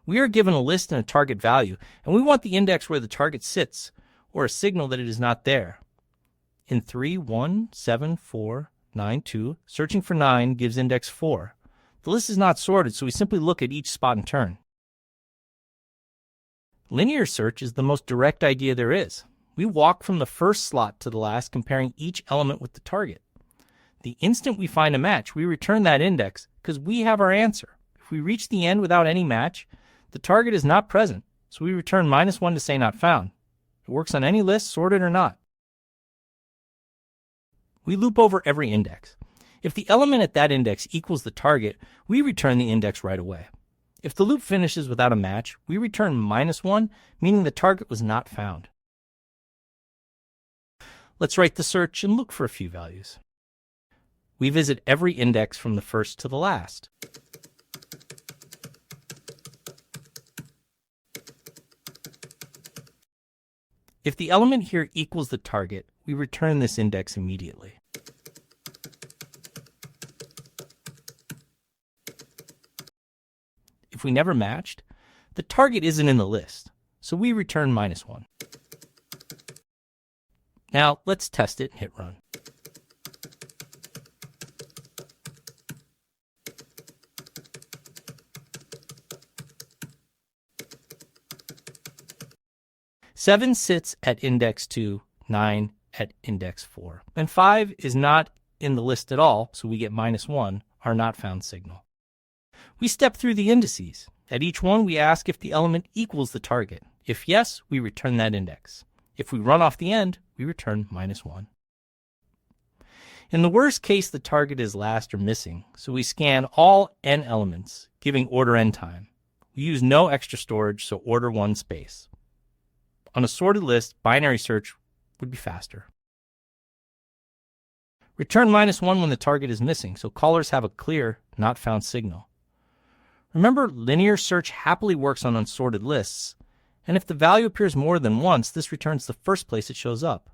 We are given a list and a target value, and we want the index where the target sits, or a signal that it is not there. In 3, 1, 7, 4, 9, 2, searching for 9 gives index 4. The list is not sorted, so we simply look at each spot in turn. Linear search is the most direct idea there is. We walk from the first slot to the last, comparing each element with the target. The instant we find a match, we return that index because we have our answer. If we reach the end without any match, the target is not present, so we return -1 to say not found. It works on any list, sorted or not. We loop over every index. If the element at that index equals the target, we return the index right away. If the loop finishes without a match, we return -1, meaning the target was not found. Let's write the search and look for a few values. We visit every index from the first to the last. If the element here equals the target, we return this index immediately. If we never matched, the target isn't in the list, so we return -1. Now let's test it and hit run. Seven sits at index 2, 9 at index 4. And 5 is not in the list at all, so we get -1, our not found signal. We step through the indices. At each one, we ask if the element equals the target. If yes, we return that index. If we run off the end, we return -1. In the worst case, the target is last or missing, so we scan all n elements, giving order n time. We use no extra storage, so order 1 space. On a sorted list, binary search would be faster. Return -1 when the target is missing, so callers have a clear, not found signal. Remember, linear search happily works on unsorted lists, and if the value appears more than once, this returns the first place it shows up.